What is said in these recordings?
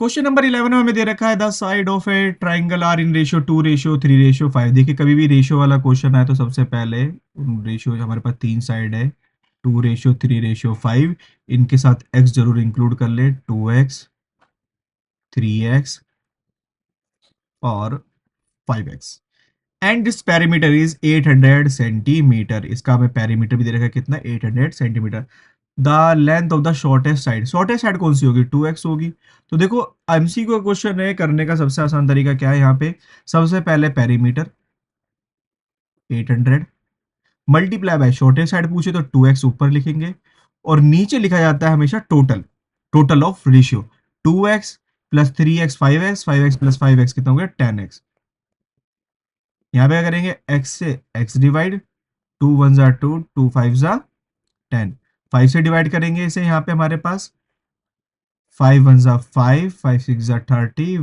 Question number 11 में हमें दे रखा है the side of a triangle are in ratio 2:3:5। देखिए कभी भी रेशियो वाला क्वेश्चन आए तो सबसे पहले रेशियो हमारे पास 3 साइड है 2:3:5। इनके साथ x जरूर इंक्लूड कर ले 2x 3x और 5x। And this perimeter is 800 centimetre. इसका हमें पेरीमीटर भी दे रखा है कितना 800 centimetre. The length of the shortest side कौन सी होगी 2x होगी। तो देखो एमसीक्यू का क्वेश्चन है करने का सबसे आसान तरीका क्या है यहाँ पे। सबसे पहले perimeter 800 multiply by shortest side पूछे तो 2x ऊपर लिखेंगे और नीचे लिखा जाता है हमेशा total of ratio 2x plus 3x 5x 5x plus 5x कितना हो गया 10x। यहाँ पे क्या करेंगे x से x डिवाइड 2 1 जा 2 2 5 जा 10 5 से डिवाइड करेंगे इसे यहाँ पे हमारे पास 5 1 जा 5 5 6 जा 30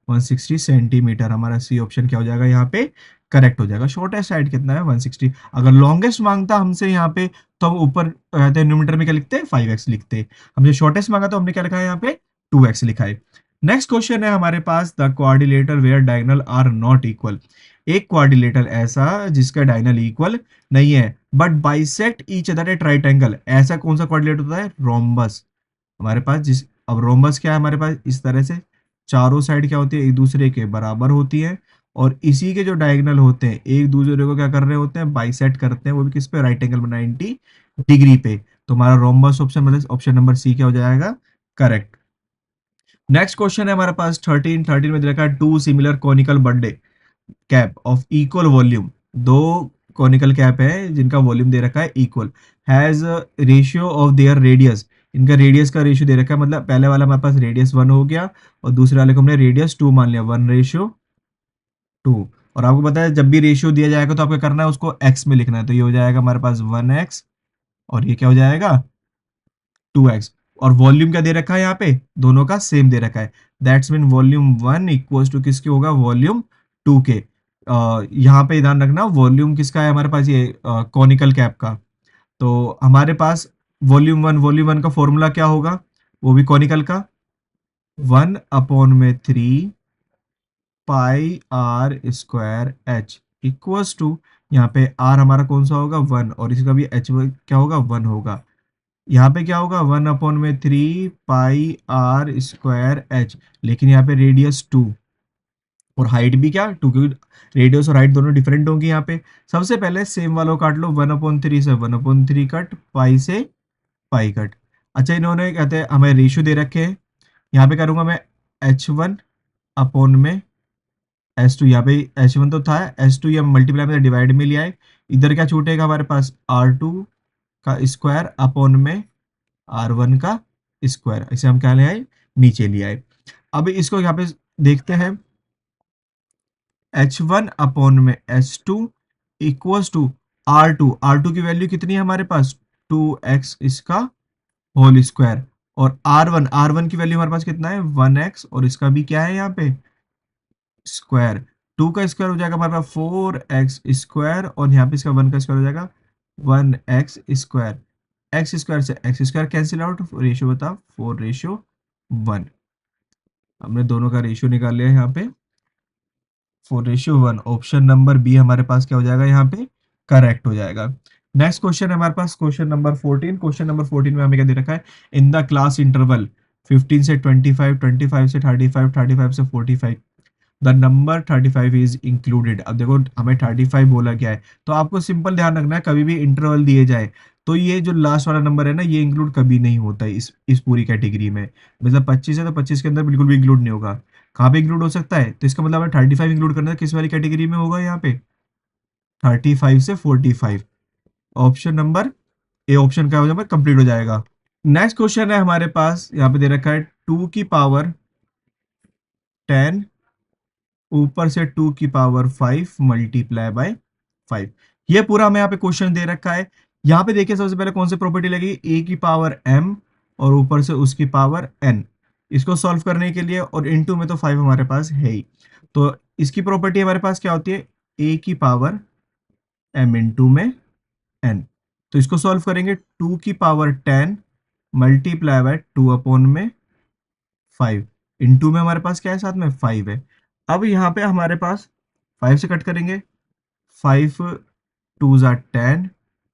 160 सेंटीमीटर। हमारा सी ऑप्शन क्या हो जाएगा यहाँ पे करेक्ट हो जाएगा। शॉर्टेस्ट साइड कितना है 160। अगर लॉन्गेस्ट मांगता हमसे यहाँ पे तो हम ऊपर कहते हैं न्यूमरेटर में क्या लिखते हैं 5x लिखते हैं। हमसे शॉर्टेस्ट मांगा तो हमने क्या लिखा है यहाँ पे 2x लिखा है। नेक्स्ट क्वेश्चन है हमारे पास the quadrilateral where diagonal are not equal. एक क्वाड्रिलेटर ऐसा जिसका डायगोनल इक्वल नहीं है but bisect each other at right angle. ऐसा कौन सा क्वाड्रिलेटर होता है रोम्बस। हमारे पास जिस अब रोम्बस क्या है हमारे पास इस तरह से चारों साइड क्या होती है एक दूसरे के बराबर होती है और इसी के जो डायगोनल होते हैं एक दूसरे को क्या कर रहे होते हैं बाइसेक्ट करते हैं वो भी किस पे राइट एंगल 90 डिग्री पे। तो हमारा रोम्बस ऑप्शन मतलब ऑप्शन नंबर सी क्या हो जाएगा करेक्ट। नेक्स्ट क्वेश्चन है हमारे पास 13 में दे रखा है two similar conical birthday cap of equal volume. दो कॉनिकल कैप है जिनका वॉल्यूम दे रखा है equal has ratio of their radius. इनका रेडियस का रेशियो दे रखा है मतलब पहले वाला हमारे पास रेडियस 1 हो गया और दूसरे वाले को हमने रेडियस 2 मान लिया 1:2। और आपको पता है जब भी रेशियो दिया जाएगा तो आपको करना है उसको एक्स में लिखना है तो ये हो जाएगा हमारे पास 1x और ये क्या हो जाएगा 2x। और वॉल्यूम क्या दे रखा है यहाँ पे दोनों का सेम दे रखा है that's mean volume 1 equals to किसके होगा वॉल्यूम 2 के। यहाँ पे ध्यान रखना वॉल्यूम किसका है हमारे पास ये कॉनिकल कैप का। तो हमारे पास वॉल्यूम 1 का फॉर्मूला क्या होगा वो भी कॉनिकल का 1/3 pi r square h equals to यहाँ पे आर हमारा कौन सा होगा 1 और इसका भी एच क्या होगा 1 होगा। यहाँ पे क्या होगा 1/3 पाई आर स्क्वायर एच लेकिन यहाँ पे रेडियस 2 और हाइट भी क्या 2 क्योंकि रेडियस और हाइट दोनों डिफरेंट होंगी यहाँ पे। सबसे पहले सेम वालों काट लो 1/3 से 1/3 कट पाई से पाई कट। अच्छा इन्होंने कहते हैं हमें रेशियो दे रखे हैं यहाँ पे करूंगा मैं h1 अपॉन में S2। यहाँ पे h1 तो था S2 ये मल्टीप्लाई में डिवाइड में लिया है। इधर क्या छूटेगा हमारे पास R2 का स्क्वायर अपॉन में R1 का स्क्वायर इसे हम क्या ले आए नीचे ले आए। अब इसको यहाँ पे देखते हैं h1 अपॉन में s2 इक्वल्स टू R2 की वैल्यू कितनी है हमारे पास 2x इसका होल स्क्वायर और R1 की वैल्यू हमारे पास कितना है 1x और इसका भी क्या है यहाँ पे स्क्वायर। 2 का स्क्वायर हो जाएगा हमारे पास 4x स्क्वायर और यहाँ पे इसका 1 का स्क्वायर हो जाएगा 1x स्क्वायर। एक्स स्क्वायर से x square cancel out ratio बता 4:1। हमने दोनों का रेशियो निकाल लिया है यहाँ पे 4:1। ऑप्शन नंबर बी हमारे पास क्या हो जाएगा यहाँ पे करेक्ट हो जाएगा। नेक्स्ट क्वेश्चन है हमारे पास क्वेश्चन नंबर 14। क्वेश्चन नंबर 14 में हमें क्या दे रखा है इन द क्लास इंटरवल 15 से 25 25 से 35 35 से 45 द नंबर 35 इज इंक्लूडेड। अब देखो हमें 35 बोला गया है तो आपको सिंपल ध्यान रखना है कभी भी इंटरवल दिए जाए तो ये जो लास्ट वाला नंबर है ना ये इंक्लूड कभी नहीं होता है इस पूरी कैटेगरी में। मतलब 25 है तो 25 के अंदर बिल्कुल भी इंक्लूड नहीं होगा। कहाँ पे इंक्लूड हो सकता है तो इसका मतलब हमें 35 इंक्लूड करना है किस वाली कैटेगरी में होगा यहाँ पे 35 से 45। ऑप्शन नंबर ए ऑप्शन क्या हो जाएगा कंप्लीट हो जाएगा। नेक्स्ट क्वेश्चन है हमारे पास यहाँ पे दे रखा है 2 की पावर 10 ऊपर से 2 की पावर 5 मल्टीप्लाई बाय 5। ये पूरा हमें यहाँ पे क्वेश्चन दे रखा है। यहाँ पे देखिए सबसे पहले कौन सी प्रॉपर्टी लगेगी a की पावर m और ऊपर से उसकी पावर n। इसको सॉल्व करने के लिए और इनटू में तो 5 हमारे पास है ही तो इसकी प्रॉपर्टी हमारे पास क्या होती है a की पावर m इंटू में n। तो इसको सॉल्व करेंगे 2 की पावर 10 मल्टीप्लाई बाय 2 अपॉन में 5 इंटू में हमारे पास क्या है, साथ में 5 है। अब यहाँ पे हमारे पास 5 से कट करेंगे, 5 2 ज़ा 10,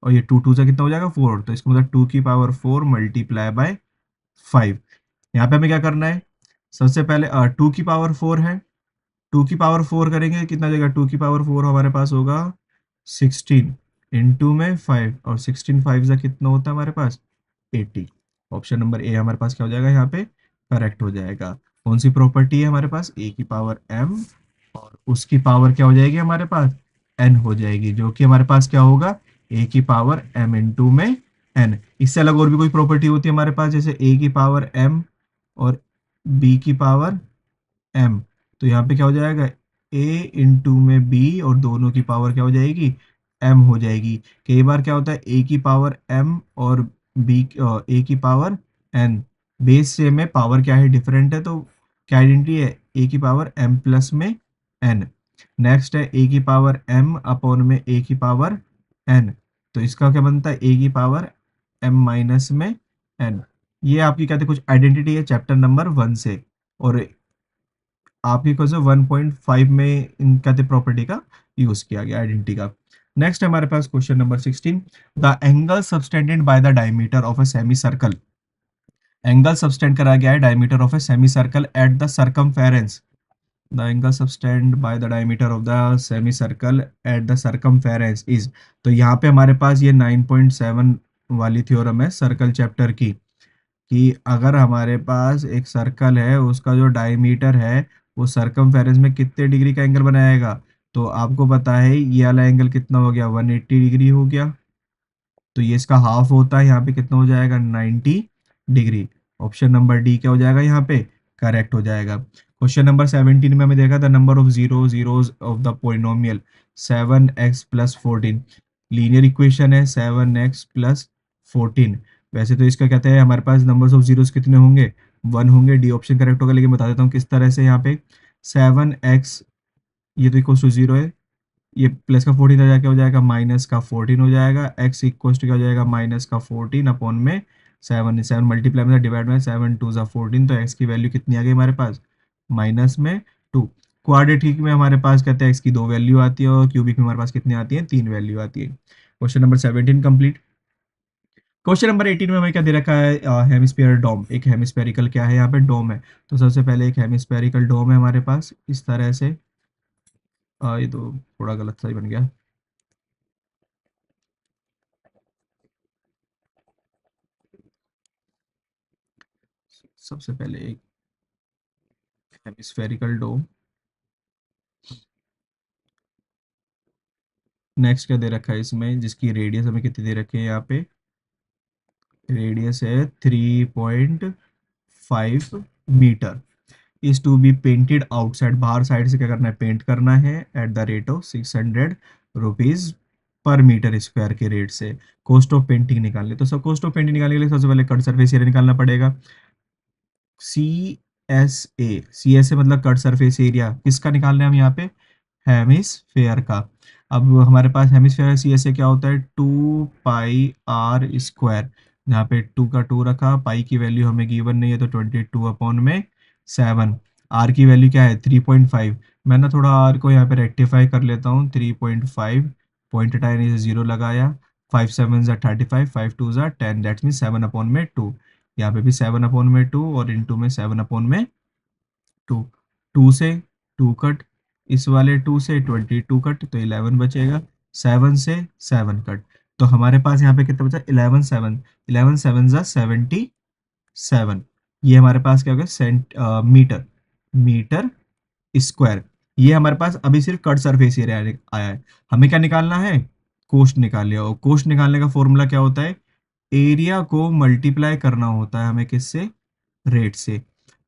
और ये 2 2 ज़ा कितना हो जाएगा 4, तो इसका मतलब 2 की पावर 4 मल्टीप्लाई बाय 5। यहाँ पे हमें क्या करना है, सबसे पहले 2 की पावर 4 है, 2 की पावर 4 करेंगे कितना हो जाएगा, 2 की पावर 4 हमारे पास होगा 16 इंटू में 5, और 16 5 कितना होता है हमारे पास 80। ऑप्शन नंबर ए हमारे पास क्या हो जाएगा यहाँ पे, करेक्ट हो जाएगा। कौन सी प्रॉपर्टी है हमारे पास, ए की पावर एम, और उसकी पावर क्या हो जाएगी हमारे पास एन हो जाएगी, जो कि हमारे पास क्या होगा, ए की पावर एम इंटू में एन। इससे अलग और भी कोई प्रॉपर्टी होती है हमारे पास, जैसे ए की पावर एम और बी की पावर एम, तो यहाँ पे क्या हो जाएगा, ए इंटू में बी, और दोनों की पावर क्या हो जाएगी एम हो जाएगी। कई बार क्या होता है, ए की पावर एम और बी, ए की पावर एन, बेस सेम है, पावर क्या है डिफरेंट है, तो क्या आइडेंटिटी है, ए की पावर एम प्लस में एन। नेक्स्ट है ए की पावर एम अपॉन में ए की पावर एन, तो इसका क्या बनता है, ए की पावर एम माइनस में एन। ये आपकी कहते हैं कुछ आइडेंटिटी है चैप्टर नंबर 1 से, और आपकी क्वेश्चन 1.5 में इन कहते प्रॉपर्टी का यूज किया गया, आइडेंटिटी का। नेक्स्ट हमारे पास question number 16, the angle subtended by the diameter of a semi circle. Angle subtend करा गया है diameter of a semi circle at the circumference. The angle subtended by the diameter of the semi circle at the circumference is, तो यहाँ पे हमारे पास ये 9.7 वाली theorem है सर्कल चैप्टर की, कि अगर हमारे पास एक सर्कल है, उसका जो डायमीटर है वो सरकमफेरेंस में कितने डिग्री का एंगल बनाएगा, तो आपको पता है ये वाला एंगल कितना हो गया, 180 डिग्री हो गया, तो ये इसका हाफ होता है, यहाँ पे कितना हो जाएगा 90 डिग्री। ऑप्शन नंबर डी क्या हो जाएगा यहाँ पे, करेक्ट हो जाएगा। क्वेश्चन नंबर 17 में हमें देखा the number of zeros of the polynomial 7x+14, linear equation है 7x+14। वैसे तो इसका कहते हैं हमारे पास नंबर्स ऑफ जीरोस कितने होंगे, 1 होंगे, डी ऑप्शन करेक्ट होगा, लेकिन बता देता हूँ किस तरह से। यहाँ पे 7x, ये तो इक्वल टू 0 है, ये प्लस का 14 आ जाके हो जाएगा माइनस का 14 हो जाएगा, एक्स इक्वल टू क्या हो जाएगा, माइनस का 14 अपॉन में 7, 7 मल्टीप्लाई में डिवाइड में 7 2 ज़ा 14, तो एक्स की वैल्यू कितनी आ गई हमारे पास, -2। क्वाड्रेटिक में हमारे पास कहते हैं एक्स की 2 वैल्यू आती है, और क्यूबिक में हमारे पास कितनी आती है, 3 वैल्यू आती है। Question number 17 complete. Question number 18 में हमें क्या दे रखा है, हेमिस्फीयर डोम, एक हेमिस्फेरिकल क्या है यहाँ पे डोम है। तो सबसे पहले एक हेमिस्फेरिकल डोम है हमारे पास इस तरह से, ये तो थोड़ा गलत सा ही बन गया। सबसे पहले एक हेमिस्फेरिकल डोम, नेक्स्ट क्या दे रखा है इसमें, जिसकी रेडियस हमें कितनी दे रखी है, यहाँ पे रेडियस है 3.5 metre, is to be painted outside, बाहर साइड से क्या करना है, पेंट करना है, at the rate of 600 rupees per metre square के रेट से। कॉस्ट ऑफ पेंटिंग निकालने, तो सब कॉस्ट ऑफ पेंटिंग निकालने के लिए सबसे पहले कट सरफेस एरिया निकालना पड़ेगा, सी एस ए मतलब कट सरफेस एरिया, किसका निकालना है हम यहाँ पे, हेमिस्फेयर का। अब हमारे पास हेमिस्फेयर सी एस ए क्या होता है, 2 पाई r स्क्वायर, यहाँ पे 2 का 2 रखा, पाई की वैल्यू हमें गिवन नहीं है, तो 22 अपॉन में 7, आर की वैल्यू क्या है 3.5। मैं ना थोड़ा आर को यहाँ पे रेक्टिफाई कर लेता हूँ, 3.5 पॉइंट टाइन इसे 0 लगाया, 5 7 ज़ा 35, 5 2 ज़ा 10, दैट्स मीन 7/2। यहाँ पे भी 7/2 और इंटू में 7/2, 2 से 2 कट, इस वाले 2 से 22 कट, तो 11 बचेगा, 7 से 7 कट, तो हमारे पास यहाँ पे कितना बचा, 11 7 ये हमारे पास क्या हो गया, मीटर, मीटर स्क्वायर। ये हमारे पास अभी सिर्फ कट सरफेस एरिया आया है, हमें क्या निकालना है, कोस्ट निकाल लिया, और कोस्ट निकालने का फॉर्मूला क्या होता है, एरिया को मल्टीप्लाई करना होता है हमें किससे, रेट से।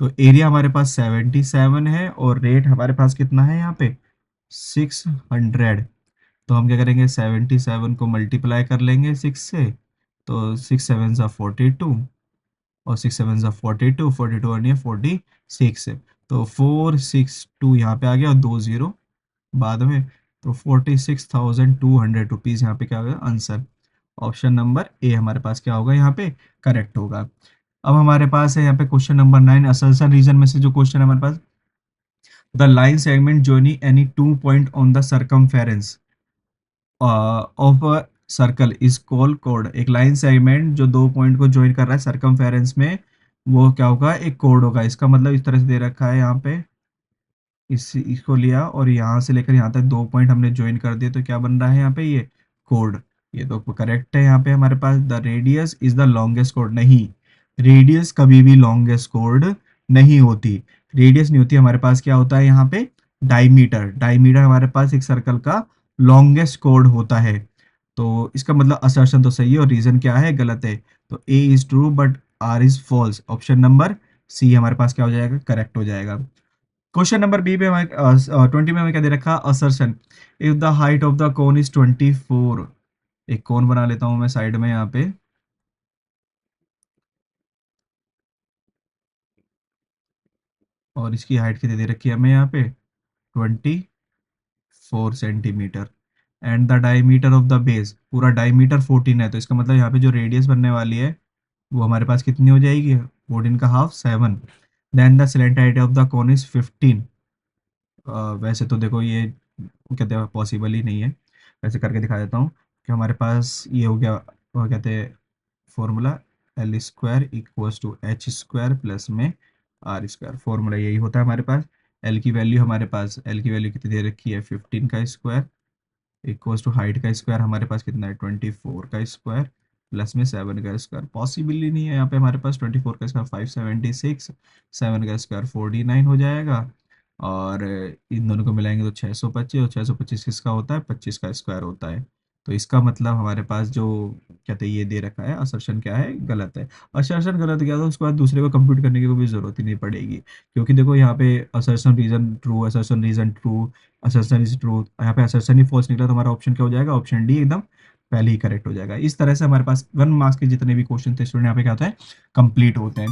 तो एरिया हमारे पास 77 है, और रेट हमारे पास कितना है यहाँ पे 600, तो हम क्या करेंगे 77 को मल्टीप्लाई कर लेंगे 6 से, तो 6 7 ज़ा 42, और 6 7 ज़ा 42, 42 और 46 है, तो 462 यहाँ पे आ गया, और 2 0 बाद में, तो 46,200 रुपीज़ यहाँ पे क्या होगा आंसर। ऑप्शन नंबर ए हमारे पास क्या होगा यहाँ पे, करेक्ट होगा। अब हमारे पास है यहाँ पे क्वेश्चन नंबर 9, असर्शन रीजन में से जो क्वेश्चन है हमारे पास, the line segment joining any 2 point on the circumference of a circle is called कोड। एक लाइन सेगमेंट जो 2 पॉइंट को ज्वाइन कर रहा है सर्कमफेरेंस में, वो क्या होगा, एक कोड होगा। इसका मतलब इस तरह से दे रखा है यहाँ पे, इसको लिया और यहाँ से लेकर यहाँ तक 2 पॉइंट हमने ज्वाइन कर दिए, तो क्या बन रहा है यहाँ पे, ये कोड। ये तो करेक्ट है। यहाँ पे हमारे पास the radius is the longest कोड, नहीं, रेडियस कभी भी लॉन्गेस्ट कोड नहीं होती। रेडियस नहीं होती, हमारे पास क्या होता है यहाँ पे, डायमीटर। डायमीटर हमारे पास एक सर्कल का लॉन्गेस्ट कोड होता है। तो इसका मतलब असर्शन तो सही है और रीजन क्या है, गलत है। तो A is true but R is false. Option number C हमारे पास क्या हो जाएगा, करेक्ट हो जाएगा। क्वेश्चन नंबर बी पे हमें 20 में हमें क्या दे रखा, assertion if the height of the cone is 24। एक कोन बना लेता हूं मैं साइड में यहाँ पे, और इसकी हाइट कितनी दे रखी है हमें यहाँ पे, 24 centimetre. And the diameter of the base, पूरा डायमीटर 14 है, तो इसका मतलब यहाँ पे जो रेडियस बनने वाली है वो हमारे पास कितनी हो जाएगी, 14 का half 7। Then the slant height of the cone is 15। वैसे तो देखो ये कहते हैं पॉसिबल ही नहीं है, वैसे करके दिखा देता हूँ कि हमारे पास ये हो गया, वो कहते हैं formula, L square equals to H square plus में आर स्क्वायर। फॉर्मूला यही होता है हमारे पास। एल की वैल्यू हमारे पास, एल की वैल्यू कितनी दे रखी है, 15 का स्क्वायर इक्वल्स टू हाइट का स्क्वायर हमारे पास कितना है, 24 का स्क्वायर प्लस में 7 का स्क्वायर। पॉसिबल ही नहीं है यहाँ पे हमारे पास, 24 का स्क्वायर 576, 7 का स्क्वायर 49 हो जाएगा, और इन दोनों को मिलाएंगे तो 625, और 625 किसका होता है, 25 का स्क्वायर होता है। तो इसका मतलब हमारे पास जो कहते हैं ये दे रखा है असर्शन क्या है, गलत है। असर्शन गलत गया तो उसके बाद दूसरे को कंप्यूट करने की कोई जरूरत ही नहीं पड़ेगी, क्योंकि देखो यहाँ पे assertion reason true, assertion reason true, assertion is true, यहाँ पे असर्शन ही फॉल्स निकला, तो हमारा ऑप्शन क्या हो जाएगा, ऑप्शन डी एकदम पहले ही करेक्ट हो जाएगा। इस तरह से हमारे पास 1 मार्क्स के जितने भी क्वेश्चन थे स्टूडेंट यहाँ पे क्या होता है, कंप्लीट होते हैं।